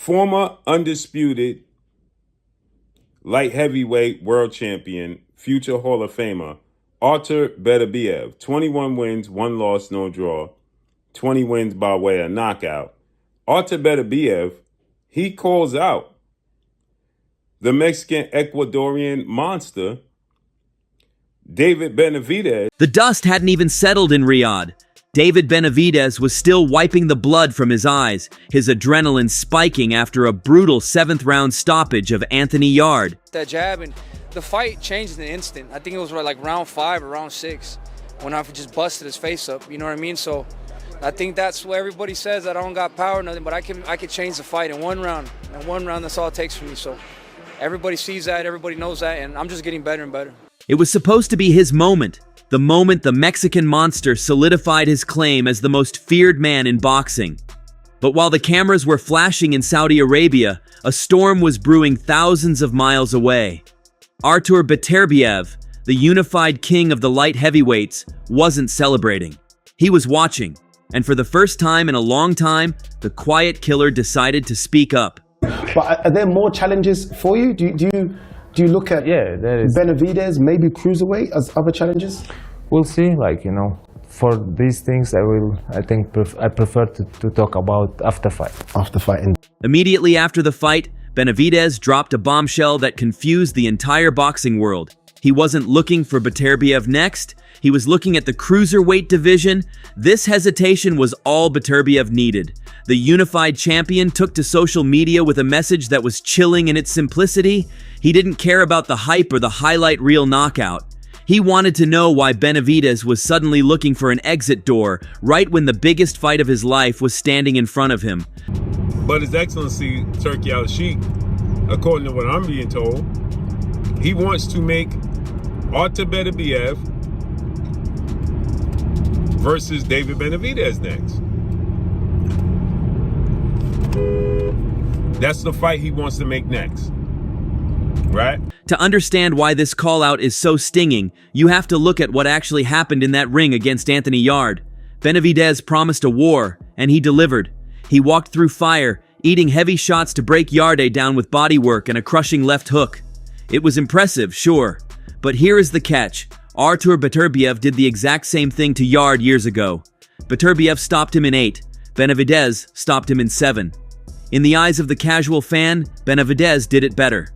Former undisputed light heavyweight world champion, future Hall of Famer, Artur Beterbiev, 21 wins, 1 loss, no draw, 20 wins by way of knockout. Artur Beterbiev, he calls out the Mexican Ecuadorian monster, David Benavidez. The dust hadn't even settled in Riyadh. David Benavidez was still wiping the blood from his eyes, his adrenaline spiking after a brutal 7th-round stoppage of Anthony Yarde. That jab, and the fight changed in an instant. I think it was like round 5 or round 6 when I just busted his face up, you know what I mean? So I think that's what everybody says, that I don't got power or nothing, but I can change the fight in 1 round. In 1 round, that's all it takes for me. So everybody sees that, everybody knows that, and I'm just getting better and better. It was supposed to be his moment. The moment the Mexican monster solidified his claim as the most feared man in boxing. But while the cameras were flashing in Saudi Arabia, a storm was brewing thousands of miles away. Artur Beterbiev, the unified king of the light heavyweights, wasn't celebrating. He was watching, and for the first time in a long time, the quiet killer decided to speak up. But are there more challenges for you? Do you look at there is. Benavidez, maybe cruiserweight as other challenges? We'll see, for these things I prefer to talk about after fight. After fighting. Immediately after the fight, Benavidez dropped a bombshell that confused the entire boxing world. He wasn't looking for Beterbiev next, he was looking at the cruiserweight division. This hesitation was all Beterbiev needed. The unified champion took to social media with a message that was chilling in its simplicity. He didn't care about the hype or the highlight reel knockout. He wanted to know why Benavidez was suddenly looking for an exit door right when the biggest fight of his life was standing in front of him. But His Excellency Turki Al-Sheikh, according to what I'm being told, he wants to make Artur Beterbiev versus David Benavidez next. That's the fight he wants to make next, right? To understand why this call-out is so stinging, you have to look at what actually happened in that ring against Anthony Yarde. Benavidez promised a war, and he delivered. He walked through fire, eating heavy shots to break Yarde down with bodywork and a crushing left hook. It was impressive, sure, but here is the catch. Artur Beterbiev did the exact same thing to Yarde years ago. Beterbiev stopped him in 8. Benavidez stopped him in 7. In the eyes of the casual fan, Benavidez did it better.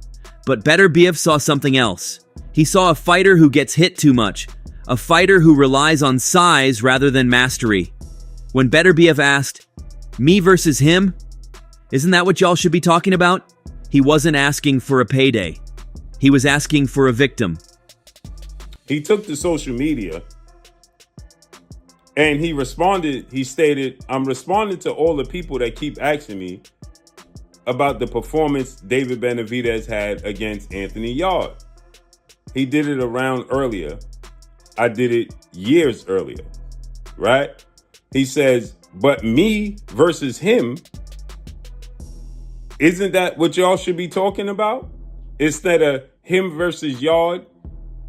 But Beterbiev saw something else. He saw a fighter who gets hit too much. A fighter who relies on size rather than mastery. When Beterbiev asked, "Me versus him? Isn't that what y'all should be talking about?" He wasn't asking for a payday. He was asking for a victim. He took to social media and he responded, he stated, "I'm responding to all the people that keep asking me about the performance David Benavidez had against Anthony Yarde. He did it a round earlier. I did it years earlier," right? He says, "But me versus him, isn't that what y'all should be talking about? Instead of him versus Yarde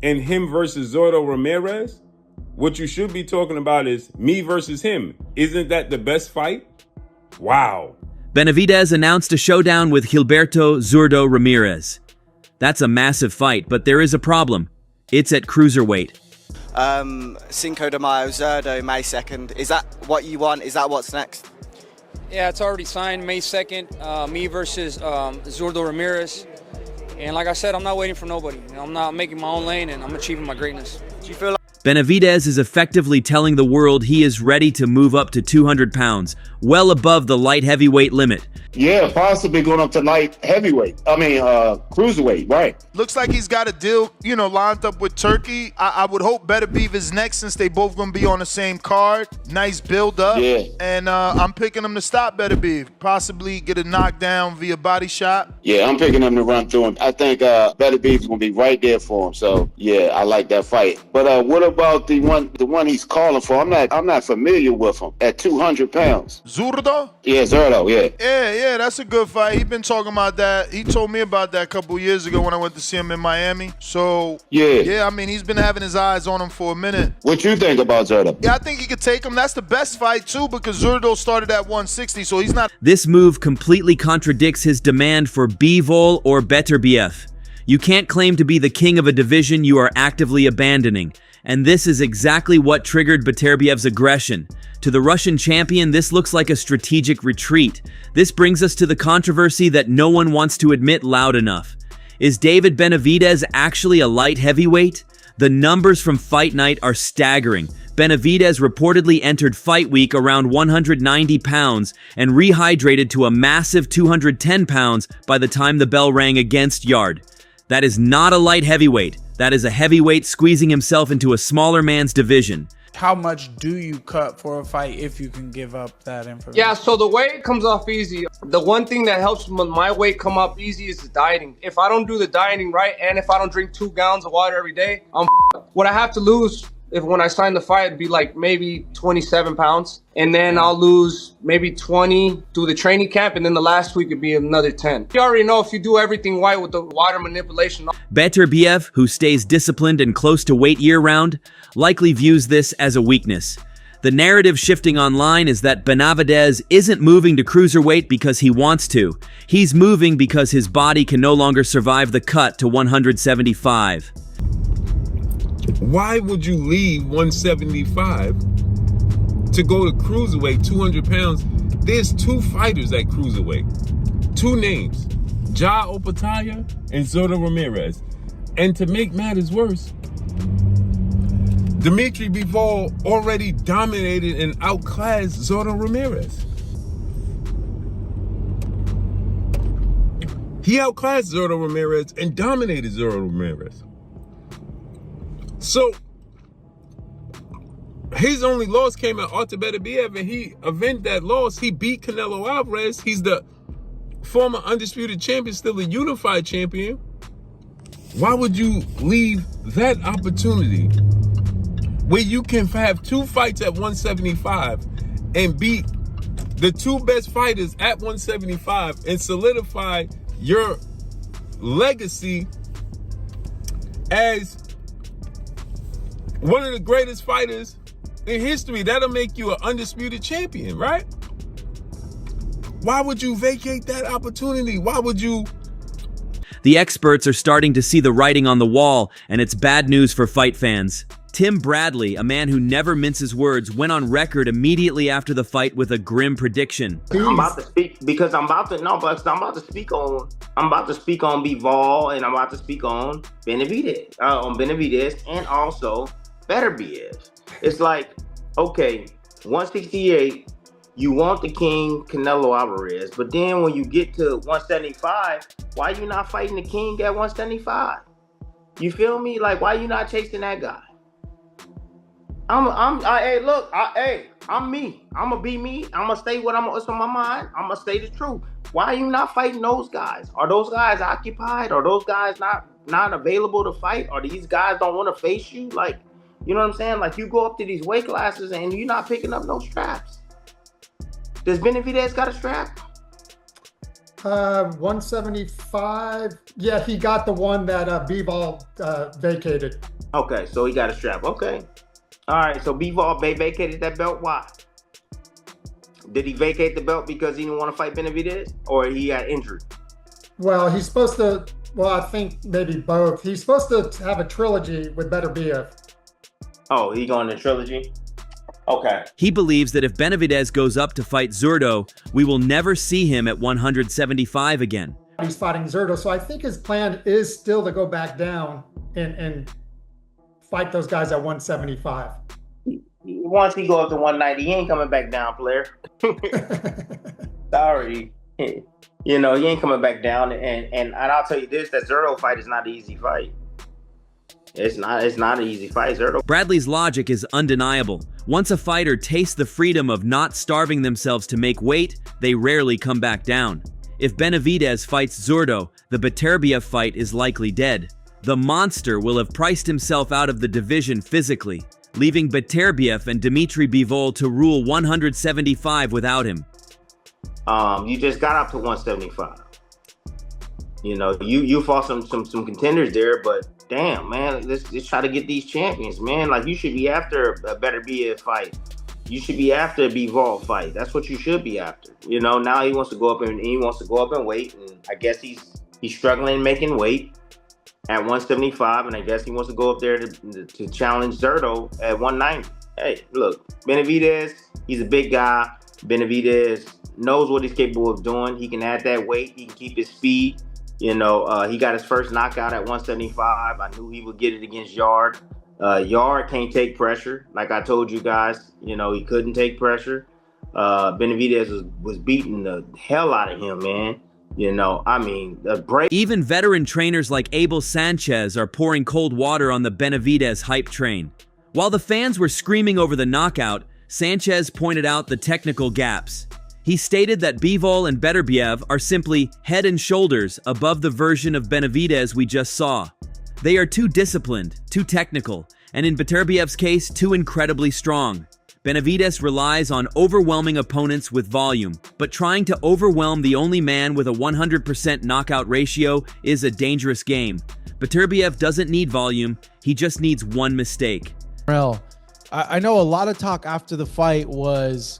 and him versus Zordo Ramirez, what you should be talking about is me versus him. Isn't that the best fight?" Wow. Benavidez announced a showdown with Gilberto Zurdo Ramirez. That's a massive fight, but there is a problem. It's at cruiserweight. Cinco de Mayo, Zurdo, May 2nd. Is that what you want? Is that what's next? Yeah, it's already signed, May 2nd, me versus Zurdo Ramirez. And like I said, I'm not waiting for nobody. I'm not making my own lane, and I'm achieving my greatness. Do you feel like Benavidez is effectively telling the world he is ready to move up to 200 pounds, well above the light heavyweight limit. Yeah, possibly going up to light heavyweight. Cruiserweight, right. Looks like he's got a deal, lined up with Turkey. I would hope Beterbiev is next since they both going to be on the same card. Nice build up. Yeah. And I'm picking him to stop Beterbiev. Possibly get a knockdown via body shot. Yeah, I'm picking him to run through him. I think Beterbiev is going to be right there for him. So, yeah, I like that fight. But what about the one he's calling for? I'm not familiar with him at 200 pounds. Zurdo? Yeah, Zurdo, yeah. Yeah. Yeah, that's a good fight. He's been talking about that. He told me about that a couple years ago when I went to see him in Miami. So, yeah, I mean, he's been having his eyes on him for a minute. What you think about Zurdo? Yeah, I think he could take him. That's the best fight, too, because Zurdo started at 160, so he's not... This move completely contradicts his demand for Bivol or Beterbiev. You can't claim to be the king of a division you are actively abandoning. And this is exactly what triggered Beterbiev's aggression. To the Russian champion, this looks like a strategic retreat. This brings us to the controversy that no one wants to admit loud enough. Is David Benavidez actually a light heavyweight? The numbers from Fight Night are staggering. Benavidez reportedly entered Fight Week around 190 pounds and rehydrated to a massive 210 pounds by the time the bell rang against Yard. That is not a light heavyweight. That is a heavyweight squeezing himself into a smaller man's division. How much do you cut for a fight if you can give up that information? Yeah, so the weight comes off easy. The one thing that helps my weight come up easy is the dieting. If I don't do the dieting right, and if I don't drink 2 gallons of water every day, I'm what I have to lose when I sign the fight, it'd be like maybe 27 pounds. And then I'll lose maybe 20 through the training camp. And then the last week it'd be another 10. You already know if you do everything right with the water manipulation. Beterbiev, who stays disciplined and close to weight year-round, likely views this as a weakness. The narrative shifting online is that Benavidez isn't moving to cruiserweight because he wants to. He's moving because his body can no longer survive the cut to 175. Why would you leave 175 to go to cruiserweight, 200 pounds? There's 2 fighters at cruiserweight. 2 names, Ja Opataya and Zurdo Ramirez. And to make matters worse, Dimitri Bivol already dominated and outclassed Zurdo Ramirez. He outclassed Zurdo Ramirez and dominated Zurdo Ramirez. So, his only loss came at Artur Beterbiev, and he avenged that loss. He beat Canelo Alvarez. He's the former undisputed champion, still a unified champion. Why would you leave that opportunity where you can have 2 fights at 175 and beat the 2 best fighters at 175 and solidify your legacy as one of the greatest fighters in history? That'll make you an undisputed champion, right? Why would you vacate that opportunity? Why would you? The experts are starting to see the writing on the wall, and it's bad news for fight fans. Tim Bradley, a man who never minces words, went on record immediately after the fight with a grim prediction. I'm about to speak because I'm about to speak on Bivol, and I'm about to speak on Benavidez, and also Beterbiev. It's like, okay, 168, you want the king Canelo Alvarez, but then when you get to 175, why you not fighting the king at 175? You feel me? Like, why you not chasing that guy? Hey, look, I'm me. I'm gonna be me. I'm gonna stay what's on my mind. I'm gonna stay the truth. Why are you not fighting those guys? Are those guys occupied? Are those guys not available to fight? Or these guys don't want to face you? Like, you know what I'm saying? Like, you go up to these weight classes and you're not picking up no straps. Does Benavidez got a strap? 175. Yeah, he got the one that Bivol vacated. Okay, so he got a strap. Okay. All right, so Bivol vacated that belt. Why? Did he vacate the belt because he didn't want to fight Benavidez, or he got injured? Well, he's supposed to. Well, I think maybe both. He's supposed to have a trilogy with Beterbiev. Oh, he going to trilogy? Okay. He believes that if Benavidez goes up to fight Zurdo, we will never see him at 175 again. He's fighting Zurdo, so I think his plan is still to go back down and fight those guys at 175. Once he goes to 190, he ain't coming back down, player. Sorry. You know, he ain't coming back down. And I'll tell you this, that Zurdo fight is not an easy fight. It's not an easy fight, Zurdo. Bradley's logic is undeniable. Once a fighter tastes the freedom of not starving themselves to make weight, they rarely come back down. If Benavidez fights Zurdo, the Beterbiev fight is likely dead. The monster will have priced himself out of the division physically, leaving Beterbiev and Dimitri Bivol to rule 175 without him. You just got up to 175. You know, you fought some contenders there, but damn, man, let's try to get these champions, man. Like, you should be after a Beterbiev fight. You should be after a Bivol fight. That's what you should be after. You know, now he wants to go up in weight, and I guess he's struggling making weight at 175, and I guess he wants to go up there to challenge Zerto at 190. Hey, look, Benavidez, he's a big guy. Benavidez knows what he's capable of doing. He can add that weight. He can keep his speed. You know, he got his first knockout at 175. I knew he would get it against Yard. Yard can't take pressure. Like I told you guys, you know, he couldn't take pressure. Benavidez was beating the hell out of him, man. You know, I mean, the break. Even veteran trainers like Abel Sanchez are pouring cold water on the Benavidez hype train. While the fans were screaming over the knockout, Sanchez pointed out the technical gaps. He stated that Bivol and Beterbiev are simply head and shoulders above the version of Benavidez we just saw. They are too disciplined, too technical, and in Beterbiev's case, too incredibly strong. Benavidez relies on overwhelming opponents with volume, but trying to overwhelm the only man with a 100% knockout ratio is a dangerous game. Beterbiev doesn't need volume, he just needs one mistake. Well, I know a lot of talk after the fight was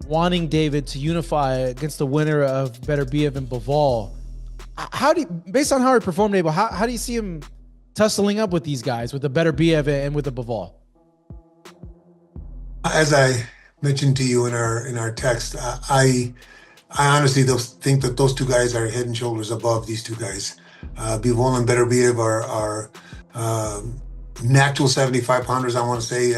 wanting David to unify against the winner of Beterbiev and Bivol. Based on how he performed, Abel, how do you see him tussling up with these guys, with the Beterbiev and with the Bivol? As I mentioned to you in our text, I honestly think that those two guys are head and shoulders above these two guys. Bivol and Beterbiev are natural 75-pounders, I want to say.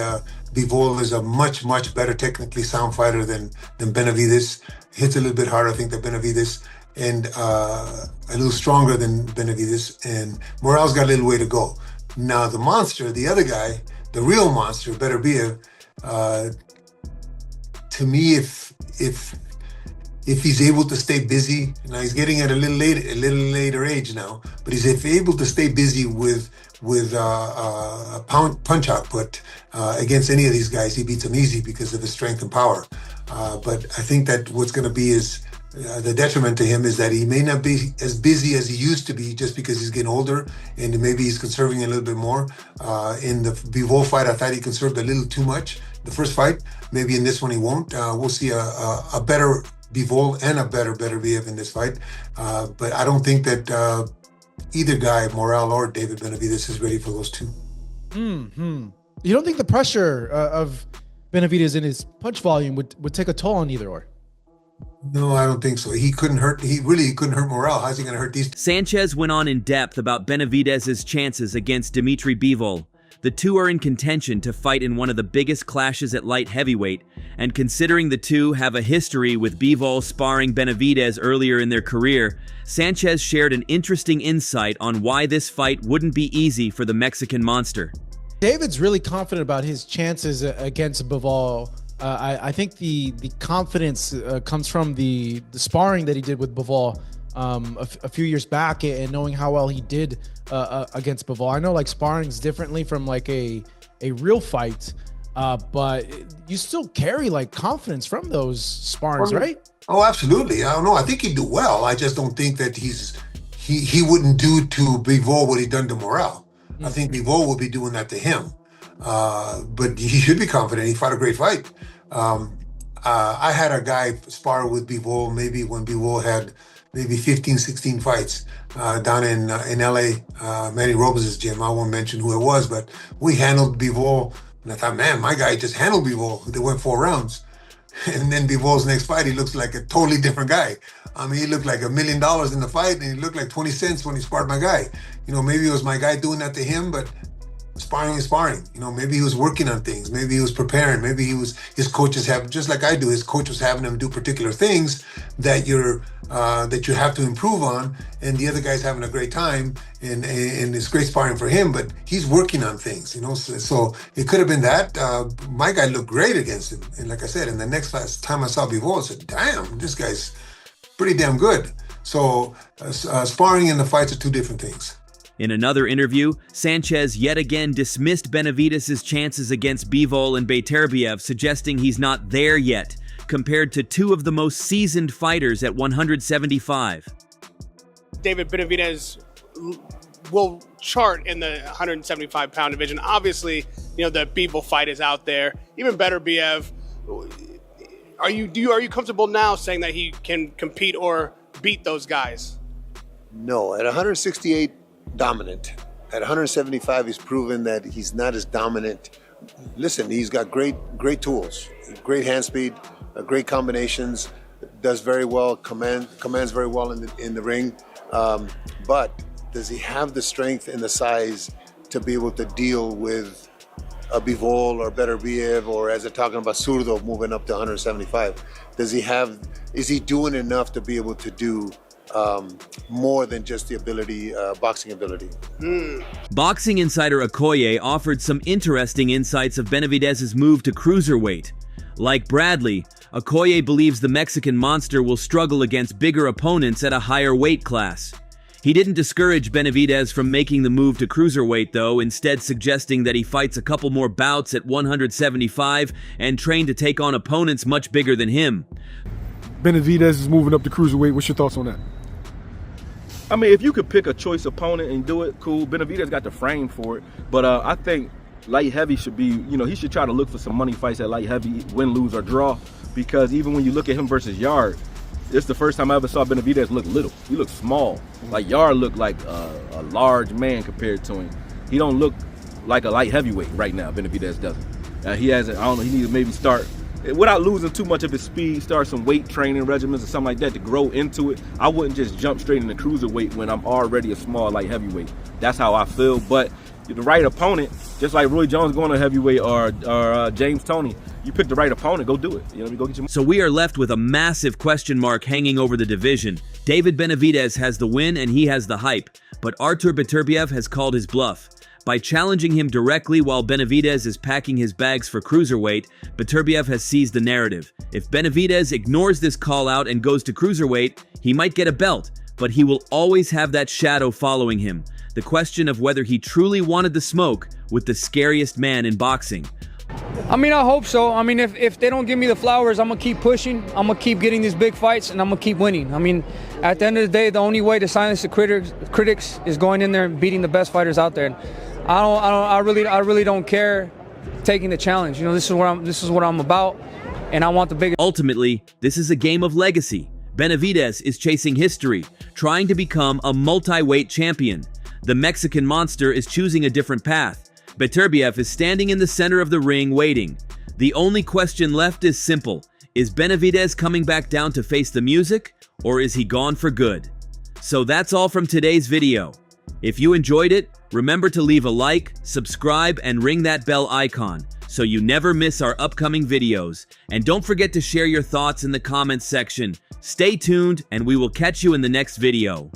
Bivol is a much better technically sound fighter than Benavidez. Hits a little bit harder, I think, than Benavidez, and a little stronger than Benavidez. And Morrell's got a little way to go. Now the monster, the other guy, the real monster, Beterbiev, to me, if he's able to stay busy, now he's getting at a little later age now, but he's able to stay busy with punch output against any of these guys, he beats them easy because of his strength and power. But I think that what's going to be is the detriment to him is that he may not be as busy as he used to be just because he's getting older, and maybe he's conserving a little bit more. In the Bivol fight, I thought he conserved a little too much. The first fight, maybe in this one he won't. We'll see a better Bivol and a better Beterbiev in this fight. But I don't think that either guy, Morrell or David Benavidez, is ready for those two. You don't think the pressure of Benavidez in his punch volume would take a toll on either or? No, I don't think so. He really couldn't hurt Morrell. How's he going to hurt these? Sanchez went on in depth about Benavidez's chances against Dimitri Bivol. The two are in contention to fight in one of the biggest clashes at light heavyweight, and considering the two have a history with Bivol sparring Benavidez earlier in their career, Sanchez shared an interesting insight on why this fight wouldn't be easy for the Mexican monster. David's really confident about his chances against Bivol. I think the confidence comes from the sparring that he did with Bivol a few years back, and knowing how well he did against Bivol. I know like sparring's differently from like a real fight, but you still carry like confidence from those sparrings, right? Oh, absolutely. I don't know. I think he'd do well. I just don't think that he wouldn't do to Bivol what he done to Morrell. I think Bivol would be doing that to him. But he should be confident. He fought a great fight. I had a guy spar with Bivol maybe when Bivol had maybe 15, 16 fights down in LA, Manny Robles' gym. I won't mention who it was, but we handled Bivol. And I thought, man, my guy just handled Bivol. They went 4 rounds. And then Bivol's next fight, he looks like a totally different guy. I mean, he looked like $1 million in the fight, and he looked like 20 cents when he sparred my guy. You know, maybe it was my guy doing that to him, but sparring is sparring. You know, maybe he was working on things. Maybe he was preparing. Maybe his coaches have, just like I do, his coach was having him do particular things that that you have to improve on, and the other guy's having a great time, and it's great sparring for him, but he's working on things, you know. So it could have been that. My guy looked great against him, and like I said, and the next time I saw Bivol, I said, damn, this guy's pretty damn good. So sparring and the fights are two different things. In another interview, Sanchez yet again dismissed Benavidez's chances against Bivol and Beterbiev, suggesting he's not there yet. compared to two of the most seasoned fighters at 175. David Benavidez will chart in the 175-pound division. Obviously, you know, the Bivol fight is out there. Even Beterbiev. Are you comfortable now saying that he can compete or beat those guys? No, at 168, dominant. At 175, he's proven that he's not as dominant. Listen, he's got great tools, great hand speed, great combinations, does very well, commands very well in the ring. But does he have the strength and the size to be able to deal with a Bivol or Beterbiev, or as they're talking about Zurdo moving up to 175? Is he doing enough to be able to do more than just the ability, boxing ability? Boxing insider Okoye offered some interesting insights of Benavidez's move to cruiserweight. Like Bradley, Okoye believes the Mexican monster will struggle against bigger opponents at a higher weight class. He didn't discourage Benavidez from making the move to cruiserweight though, instead suggesting that he fights a couple more bouts at 175 and train to take on opponents much bigger than him. Benavidez is moving up to cruiserweight. What's your thoughts on that? I mean, if you could pick a choice opponent and do it, cool. Benavidez got the frame for it. But I think light heavy should be, you know, he should try to look for some money fights at light heavy, win, lose, or draw. Because even when you look at him versus Yard, it's the first time I ever saw Benavidez look little. He looked small. Like Yard looked like a large man compared to him. He don't look like a light heavyweight right now. Benavidez doesn't. He hasn't. I don't know. He needs to maybe start without losing too much of his speed. Start some weight training regimens or something like that to grow into it. I wouldn't just jump straight into cruiserweight when I'm already a small light heavyweight. That's how I feel. But the right opponent, just like Roy Jones going to heavyweight or James Toney, you pick the right opponent, go do it. You know, go get your. So we are left with a massive question mark hanging over the division. David Benavidez has the win and he has the hype, but Artur Beterbiev has called his bluff. By challenging him directly while Benavidez is packing his bags for cruiserweight, Beterbiev has seized the narrative. If Benavidez ignores this call out and goes to cruiserweight, he might get a belt, but he will always have that shadow following him. The question of whether he truly wanted the smoke with the scariest man in boxing. I mean, I hope so. I mean, if they don't give me the flowers, I'm going to keep pushing. I'm going to keep getting these big fights, and I'm going to keep winning. I mean, at the end of the day, the only way to silence the critics is going in there and beating the best fighters out there. And I really don't care taking the challenge. You know, this is what I'm about, and I want the biggest. Ultimately, this is a game of legacy. Benavidez is chasing history, trying to become a multi-weight champion. The Mexican monster is choosing a different path. Beterbiev is standing in the center of the ring waiting. The only question left is simple. Is Benavidez coming back down to face the music, or is he gone for good? So that's all from today's video. If you enjoyed it, remember to leave a like, subscribe, and ring that bell icon so you never miss our upcoming videos. And don't forget to share your thoughts in the comments section. Stay tuned, and we will catch you in the next video.